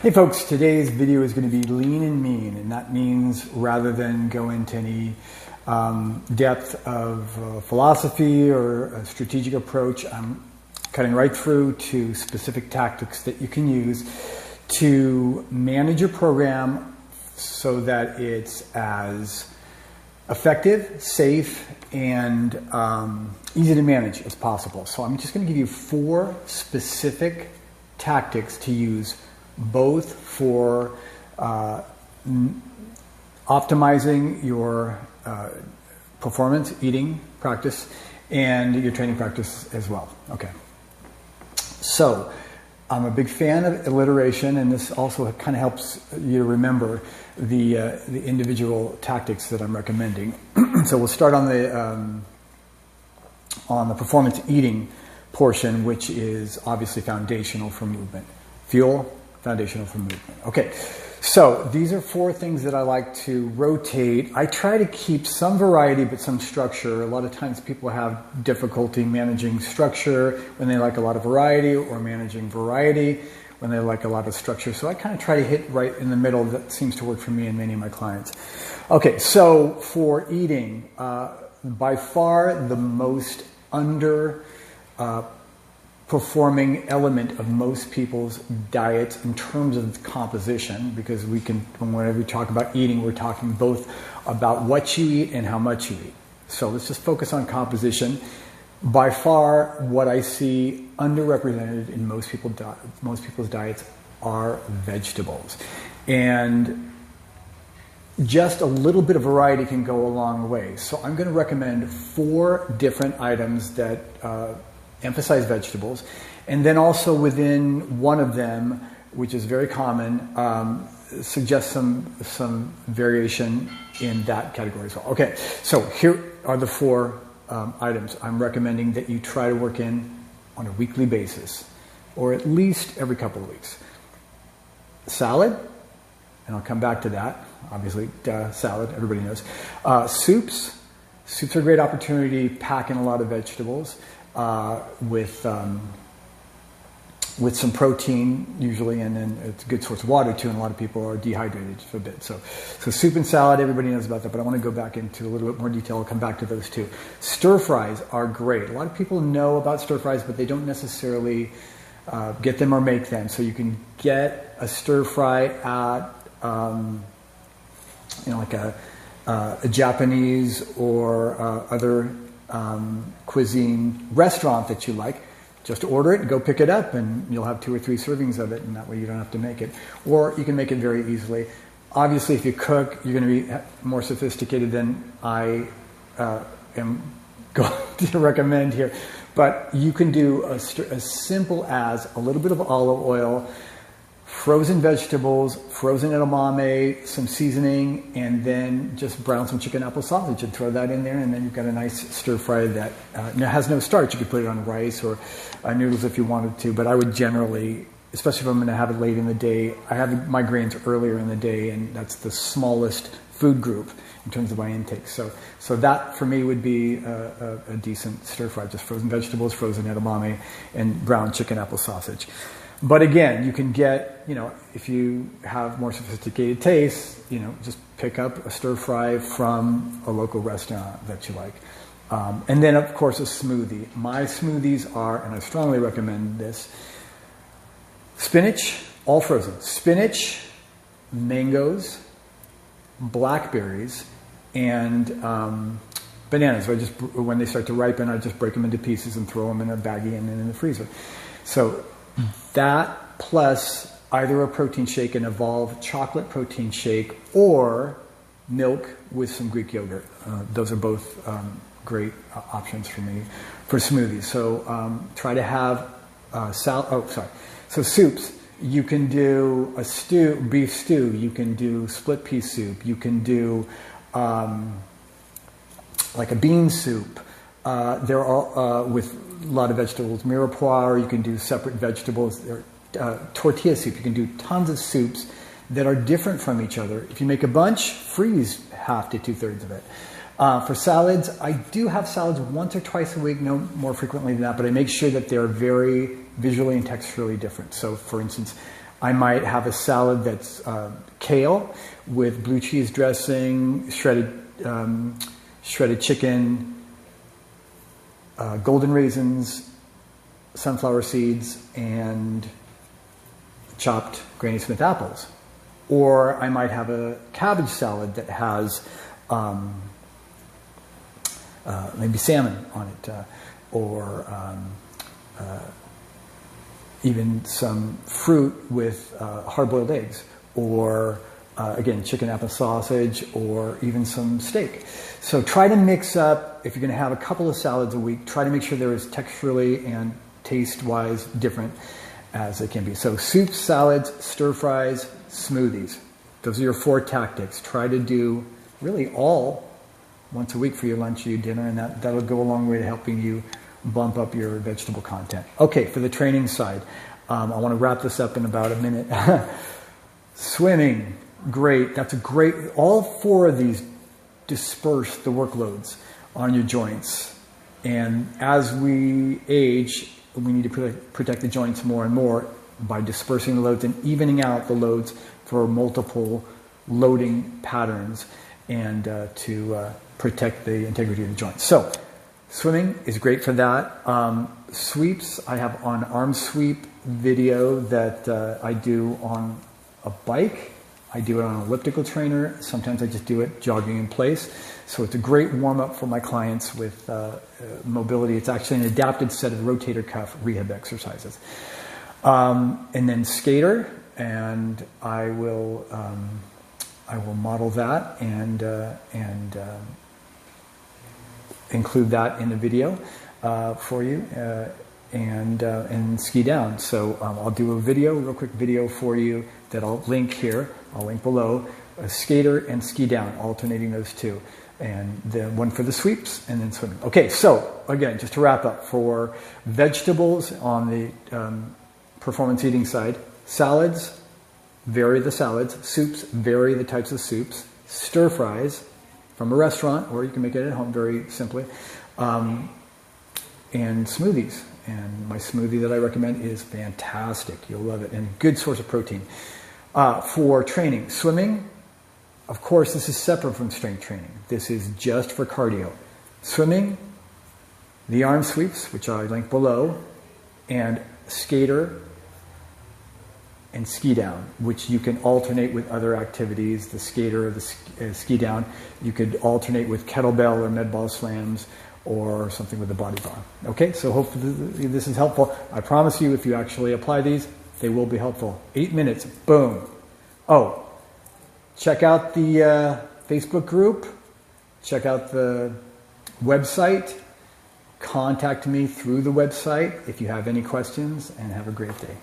Hey folks, today's video is going to be lean and mean, and that means rather than go into any depth of philosophy or a strategic approach, I'm cutting right through to specific tactics that you can use to manage your program so that it's as effective, safe, and easy to manage as possible. So I'm just going to give you 4 specific tactics to use both for optimizing your performance, eating practice, and your training practice as well. Okay. So I'm a big fan of alliteration, and this also kind of helps you to remember the individual tactics that I'm recommending. So we'll start on the performance eating portion, which is obviously foundational for movement. Fuel, foundational for movement. Okay, so these are 4 things that I like to rotate. I try to keep some variety but some structure. A lot of times people have difficulty managing structure when they like a lot of variety, or managing variety when they like a lot of structure. So I kind of try to hit right in the middle. That seems to work for me and many of my clients. Okay, so for eating, by far the most performing element of most people's diets in terms of composition, because whenever we talk about eating, we're talking both about what you eat and how much you eat. So let's just focus on composition. By far, what I see underrepresented in most people's diets are vegetables. And just a little bit of variety can go a long way. So I'm going to recommend 4 different items that emphasize vegetables, and then also within one of them, which is very common, suggest some variation in that category as well. Okay, so here are the 4 items I'm recommending that you try to work in on a weekly basis, or at least every couple of weeks. Salad, and I'll come back to that. Obviously, salad, everybody knows. Soups are a great opportunity. Pack in a lot of vegetables. With some protein usually, and then it's a good source of water too, and a lot of people are dehydrated for a bit. So soup and salad, everybody knows about that, but I want to go back into a little bit more detail. I'll come back to those too. Stir fries are great. A lot of people know about stir fries, but they don't necessarily get them or make them. So you can get a stir fry at like a Japanese or other cuisine restaurant that you like. Just order it, go pick it up, and you'll have 2 or 3 servings of it, and that way you don't have to make it. Or you can make it very easily. Obviously, if you cook, you're going to be more sophisticated than I am going to recommend here. But you can do as simple as a little bit of olive oil, frozen vegetables, frozen edamame, some seasoning, and then just brown some chicken apple sausage and throw that in there, and then you've got a nice stir fry that has no starch. You could put it on rice or noodles if you wanted to, but I would generally, especially if I'm going to have it late in the day, I have my grains earlier in the day, and that's the smallest food group in terms of my intake. So that for me would be a decent stir fry, just frozen vegetables, frozen edamame, and brown chicken apple sausage. But again, you can get, if you have more sophisticated tastes, just pick up a stir fry from a local restaurant that you like. And then, of course, a smoothie. My smoothies are, and I strongly recommend this, spinach, all frozen. Spinach, mangoes, blackberries, and bananas. When they start to ripen, I just break them into pieces and throw them in a baggie and then in the freezer. So that plus either a protein shake, an Evolve chocolate protein shake, or milk with some Greek yogurt. Those are both great options for me for smoothies. So try to have So soups. You can do a beef stew. You can do split pea soup. You can do like a bean soup. There are with a lot of vegetables, mirepoix. You can do separate vegetables. Tortilla soup. You can do tons of soups that are different from each other. If you make a bunch, freeze half to 2/3 of it. For salads, I do have salads once or twice a week, no more frequently than that, but I make sure that they're very visually and texturally different. So for instance, I might have a salad that's kale with blue cheese dressing, shredded chicken, golden raisins, sunflower seeds, and chopped Granny Smith apples. Or I might have a cabbage salad that has maybe salmon on it, or even some fruit with hard-boiled eggs, or again, chicken apple sausage, or even some steak. So try to mix up, if you're going to have a couple of salads a week, try to make sure they're as texturally and taste-wise different as it can be. So soups, salads, stir-fries, smoothies. Those are your 4 tactics. Try to do really all once a week for your lunch or your dinner, and that'll go a long way to helping you bump up your vegetable content. Okay, for the training side, I want to wrap this up in about a minute. Swimming, great. That's a great, all 4 of these disperse the workloads on your joints. And as we age, we need to protect the joints more and more by dispersing the loads and evening out the loads for multiple loading patterns, and to protect the integrity of the joints. So swimming is great for that. Sweeps, I have an arm sweep video that I do on a bike. I do it on an elliptical trainer. Sometimes I just do it jogging in place. So it's a great warm-up for my clients with mobility. It's actually an adapted set of rotator cuff rehab exercises. And then skater, and I will model that and include that in the video for you, and ski down. So I'll do a real quick video for you that I'll link here. I'll link below. A skater and ski down, alternating those 2. And then one for the sweeps, and then swimming. Okay, so again, just to wrap up, for vegetables on the performance eating side, salads, vary the salads. Soups, vary the types of soups. Stir fries from a restaurant, or you can make it at home very simply. And smoothies. And my smoothie that I recommend is fantastic. You'll love it, and good source of protein. For training, swimming, of course, this is separate from strength training. This is just for cardio. Swimming, the arm sweeps, which I link below, and skater and ski down, which you can alternate with other activities. The skater or the ski down, you could alternate with kettlebell or med ball slams, or something with a body bar. Okay, so hopefully this is helpful. I promise you, if you actually apply these, they will be helpful. 8 minutes, boom. Oh, check out the Facebook group. Check out the website. Contact me through the website if you have any questions, and have a great day.